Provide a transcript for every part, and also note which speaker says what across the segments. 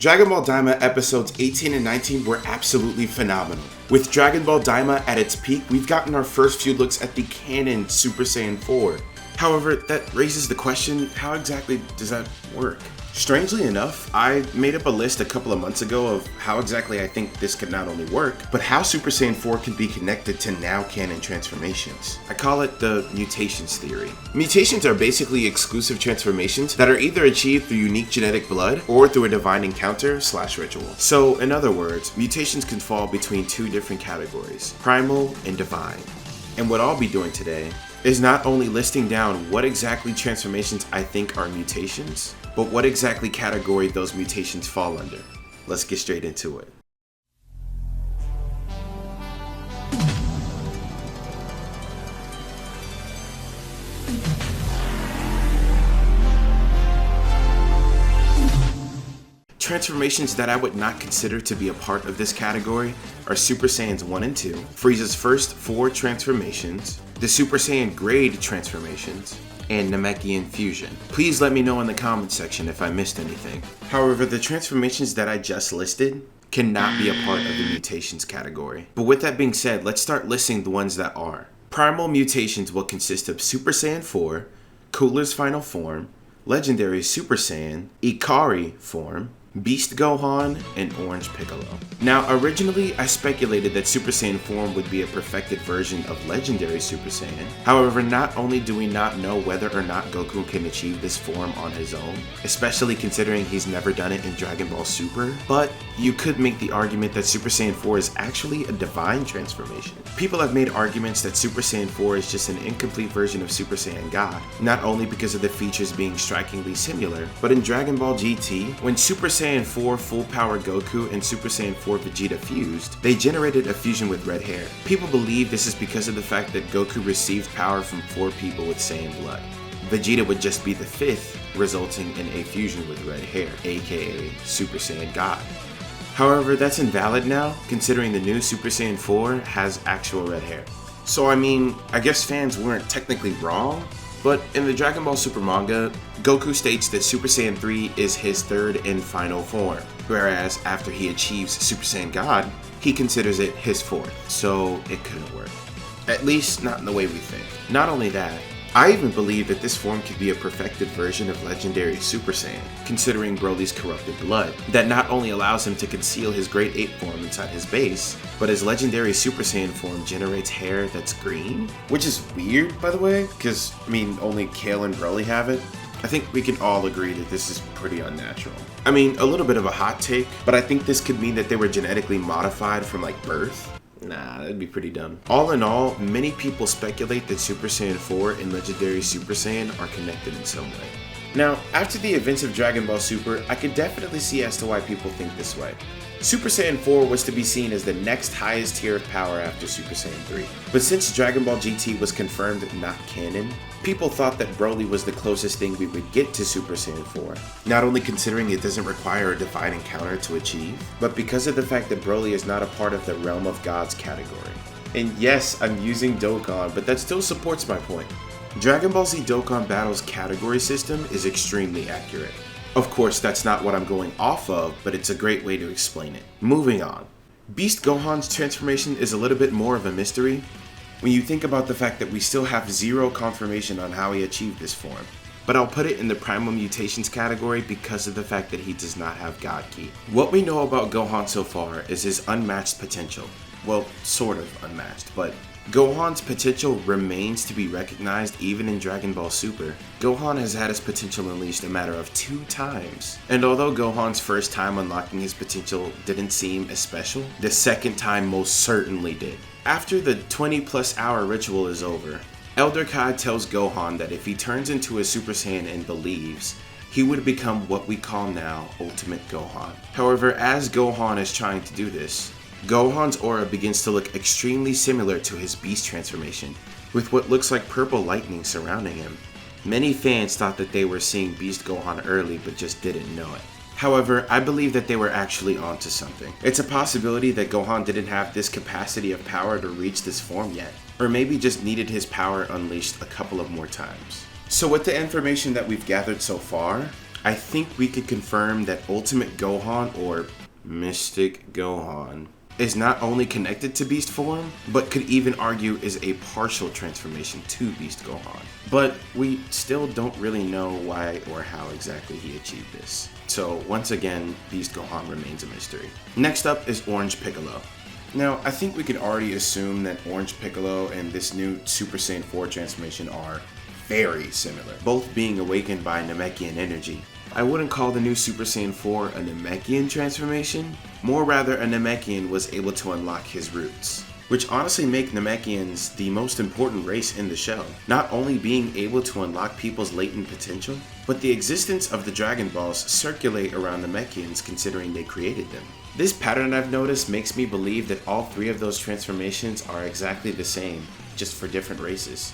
Speaker 1: Dragon Ball Daima episodes 18 and 19 were absolutely phenomenal. With Dragon Ball Daima at its peak, we've gotten our first few looks at the canon Super Saiyan 4. However, that raises the question, how exactly does that work? Strangely enough, I made up a list a couple of months ago of how exactly I think this could not only work, but how Super Saiyan 4 can be connected to now canon transformations. I call it the mutations theory. Mutations are basically exclusive transformations that are either achieved through unique genetic blood or through a divine encounter/ritual. So, in other words, mutations can fall between two different categories, primal and divine. And what I'll be doing today is not only listing down what exactly transformations I think are mutations, but what exactly category those mutations fall under. Let's get straight into it. Transformations that I would not consider to be a part of this category are Super Saiyans 1 and 2, Frieza's first 4 transformations, the Super Saiyan grade transformations, and Namekian fusion. Please let me know in the comments section if I missed anything. However, the transformations that I just listed cannot be a part of the mutations category. But with that being said, let's start listing the ones that are. Primal mutations will consist of Super Saiyan 4, Cooler's final form, Legendary Super Saiyan, Ikari form, Beast Gohan, and Orange Piccolo. Now, originally, I speculated that Super Saiyan form would be a perfected version of Legendary Super Saiyan. However, not only do we not know whether or not Goku can achieve this form on his own, especially considering he's never done it in Dragon Ball Super, but you could make the argument that Super Saiyan 4 is actually a divine transformation. People have made arguments that Super Saiyan 4 is just an incomplete version of Super Saiyan God, not only because of the features being strikingly similar, but in Dragon Ball GT, when Super Saiyan 4 full power Goku and Super Saiyan 4 Vegeta fused, they generated a fusion with red hair. People believe this is because of the fact that Goku received power from 4 people with Saiyan blood. Vegeta would just be the 5th, resulting in a fusion with red hair, aka Super Saiyan God. However, that's invalid now, considering the new Super Saiyan 4 has actual red hair. So I guess fans weren't technically wrong, but in the Dragon Ball Super manga, Goku states that Super Saiyan 3 is his 3rd and final form, whereas after he achieves Super Saiyan God, he considers it his 4th, so it couldn't work. At least not in the way we think. Not only that, I even believe that this form could be a perfected version of Legendary Super Saiyan, considering Broly's corrupted blood, that not only allows him to conceal his Great Ape form inside his base, but his Legendary Super Saiyan form generates hair that's green? Which is weird, by the way, because, only Kale and Broly have it. I think we can all agree that this is pretty unnatural. A little bit of a hot take, but I think this could mean that they were genetically modified from, birth. Nah, that'd be pretty dumb. All in all, many people speculate that Super Saiyan 4 and Legendary Super Saiyan are connected in some way. Now, after the events of Dragon Ball Super, I could definitely see as to why people think this way. Super Saiyan 4 was to be seen as the next highest tier of power after Super Saiyan 3. But since Dragon Ball GT was confirmed not canon, people thought that Broly was the closest thing we would get to Super Saiyan 4. Not only considering it doesn't require a divine encounter to achieve, but because of the fact that Broly is not a part of the Realm of Gods category. And yes, I'm using Dokkan, but that still supports my point. Dragon Ball Z Dokkan Battle's category system is extremely accurate. Of course, that's not what I'm going off of, but it's a great way to explain it. Moving on. Beast Gohan's transformation is a little bit more of a mystery when you think about the fact that we still have zero confirmation on how he achieved this form. But I'll put it in the Primal Mutations category because of the fact that he does not have God Ki. What we know about Gohan so far is his unmatched potential. Well, sort of unmatched, but Gohan's potential remains to be recognized even in Dragon Ball Super. Gohan has had his potential unleashed a matter of 2 times. And although Gohan's first time unlocking his potential didn't seem as special, the second time most certainly did. After the 20+ hour ritual is over, Elder Kai tells Gohan that if he turns into a Super Saiyan and believes, he would become what we call now Ultimate Gohan. However, as Gohan is trying to do this, Gohan's aura begins to look extremely similar to his beast transformation, with what looks like purple lightning surrounding him. Many fans thought that they were seeing Beast Gohan early but just didn't know it. However, I believe that they were actually onto something. It's a possibility that Gohan didn't have this capacity of power to reach this form yet, or maybe just needed his power unleashed a couple of more times. So with the information that we've gathered so far, I think we could confirm that Ultimate Gohan, or Mystic Gohan, is not only connected to Beast form, but could even argue is a partial transformation to Beast Gohan. But we still don't really know why or how exactly he achieved this. So once again, Beast Gohan remains a mystery. Next up is Orange Piccolo. Now, I think we could already assume that Orange Piccolo and this new Super Saiyan 4 transformation are very similar, both being awakened by Namekian energy. I wouldn't call the new Super Saiyan 4 a Namekian transformation, more rather a Namekian was able to unlock his roots, which honestly make Namekians the most important race in the show, not only being able to unlock people's latent potential, but the existence of the Dragon Balls circulate around Namekians considering they created them. This pattern I've noticed makes me believe that all three of those transformations are exactly the same, just for different races.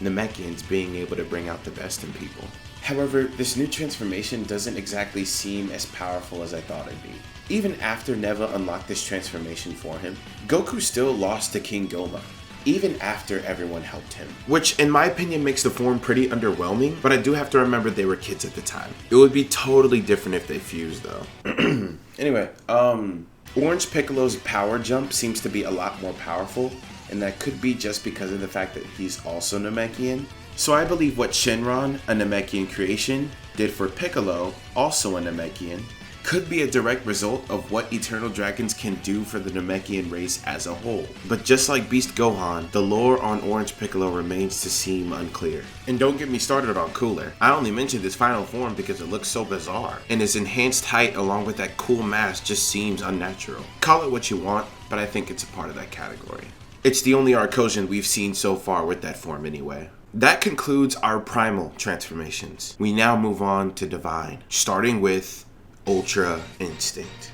Speaker 1: Namekians being able to bring out the best in people. However, this new transformation doesn't exactly seem as powerful as I thought it'd be. Even after Neva unlocked this transformation for him, Goku still lost to King Goma, even after everyone helped him. Which in my opinion makes the form pretty underwhelming, but I do have to remember they were kids at the time. It would be totally different if they fused though. Anyway, Orange Piccolo's power jump seems to be a lot more powerful, and that could be just because of the fact that he's also Namekian. So I believe what Shenron, a Namekian creation, did for Piccolo, also a Namekian, could be a direct result of what Eternal Dragons can do for the Namekian race as a whole. But just like Beast Gohan, the lore on Orange Piccolo remains to seem unclear. And don't get me started on Cooler. I only mentioned his final form because it looks so bizarre, and his enhanced height along with that cool mask just seems unnatural. Call it what you want, but I think it's a part of that category. It's the only Arcosian we've seen so far with that form anyway. That concludes our primal transformations. We now move on to Divine, starting with Ultra Instinct.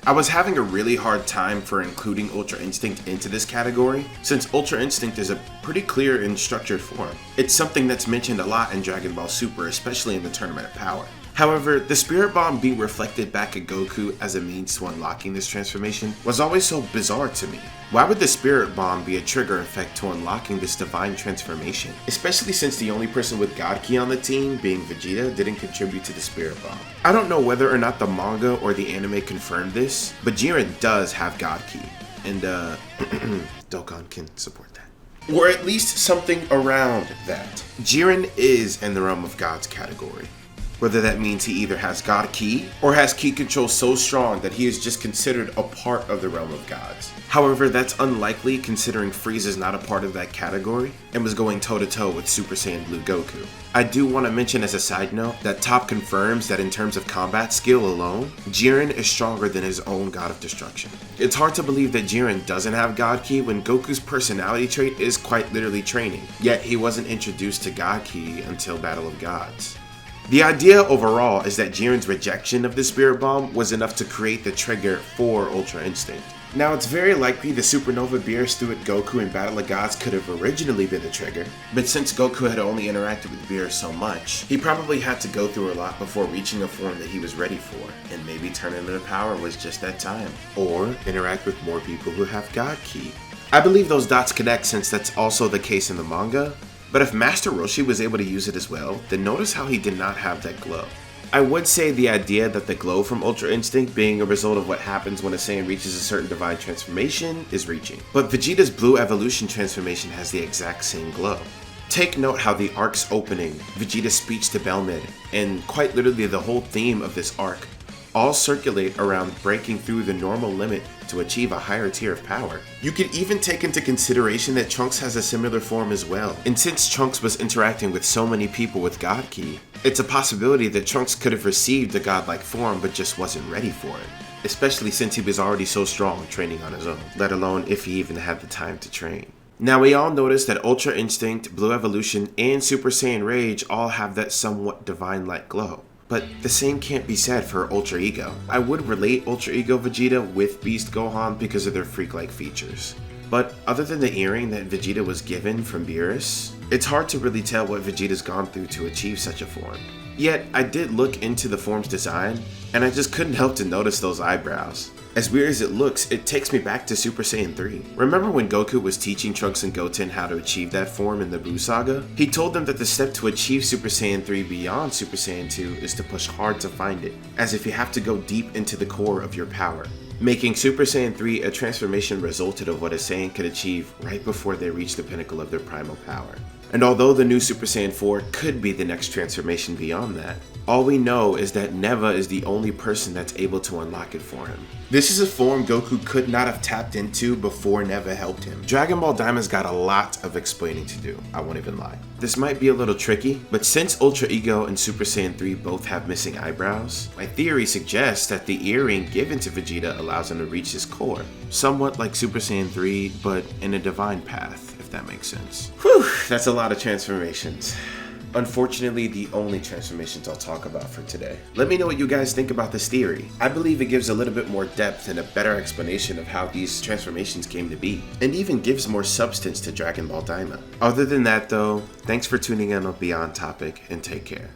Speaker 1: I was having a really hard time for including Ultra Instinct into this category, since Ultra Instinct is a pretty clear and structured form. It's something that's mentioned a lot in Dragon Ball Super, especially in the Tournament of Power. However, the Spirit Bomb being reflected back at Goku as a means to unlocking this transformation was always so bizarre to me. Why would the Spirit Bomb be a trigger effect to unlocking this divine transformation? Especially since the only person with God Ki on the team, being Vegeta, didn't contribute to the Spirit Bomb. I don't know whether or not the manga or the anime confirmed this, but Jiren does have God Ki, and Dokkan can support that. Or at least something around that. Jiren is in the realm of gods category. Whether that means he either has God Ki or has Ki control so strong that he is just considered a part of the realm of gods. However, that's unlikely considering Frieza's not a part of that category and was going toe to toe with Super Saiyan Blue Goku. I do want to mention as a side note that Top confirms that in terms of combat skill alone, Jiren is stronger than his own God of Destruction. It's hard to believe that Jiren doesn't have God Ki when Goku's personality trait is quite literally training, yet he wasn't introduced to God Ki until Battle of Gods. The idea overall is that Jiren's rejection of the Spirit Bomb was enough to create the trigger for Ultra Instinct. Now, it's very likely the Supernova Beerus threw at Goku in Battle of Gods could have originally been the trigger, but since Goku had only interacted with Beerus so much, he probably had to go through a lot before reaching a form that he was ready for, and maybe turning into power was just that time. Or interact with more people who have God Ki. I believe those dots connect since that's also the case in the manga, but if Master Roshi was able to use it as well, then notice how he did not have that glow. I would say the idea that the glow from Ultra Instinct being a result of what happens when a Saiyan reaches a certain divine transformation is reaching. But Vegeta's Blue Evolution transformation has the exact same glow. Take note how the arc's opening, Vegeta's speech to Belmid, and quite literally the whole theme of this arc all circulate around breaking through the normal limit to achieve a higher tier of power. You can even take into consideration that Trunks has a similar form as well, and since Trunks was interacting with so many people with God Ki, it's a possibility that Trunks could have received a godlike form but just wasn't ready for it, especially since he was already so strong training on his own, let alone if he even had the time to train. Now, we all notice that Ultra Instinct, Blue Evolution, and Super Saiyan Rage all have that somewhat divine-like glow. But the same can't be said for Ultra Ego. I would relate Ultra Ego Vegeta with Beast Gohan because of their freak-like features. But other than the earring that Vegeta was given from Beerus, it's hard to really tell what Vegeta's gone through to achieve such a form. Yet, I did look into the form's design, and I just couldn't help to notice those eyebrows. As weird as it looks, it takes me back to Super Saiyan 3. Remember when Goku was teaching Trunks and Goten how to achieve that form in the Buu Saga? He told them that the step to achieve Super Saiyan 3 beyond Super Saiyan 2 is to push hard to find it, as if you have to go deep into the core of your power. Making Super Saiyan 3 a transformation resulted of what a Saiyan could achieve right before they reach the pinnacle of their primal power. And although the new Super Saiyan 4 could be the next transformation beyond that, all we know is that Neva is the only person that's able to unlock it for him. This is a form Goku could not have tapped into before Neva helped him. Dragon Ball Daima's got a lot of explaining to do, I won't even lie. This might be a little tricky, but since Ultra Ego and Super Saiyan 3 both have missing eyebrows, my theory suggests that the earring given to Vegeta allows him to reach his core. Somewhat like Super Saiyan 3, but in a divine path, if that makes sense. Whew, that's a lot of transformations. Unfortunately, the only transformations I'll talk about for today. Let me know what you guys think about this theory. I believe it gives a little bit more depth and a better explanation of how these transformations came to be, and even gives more substance to Dragon Ball Daima. Other than that though, thanks for tuning in on Beyond Topic, and take care.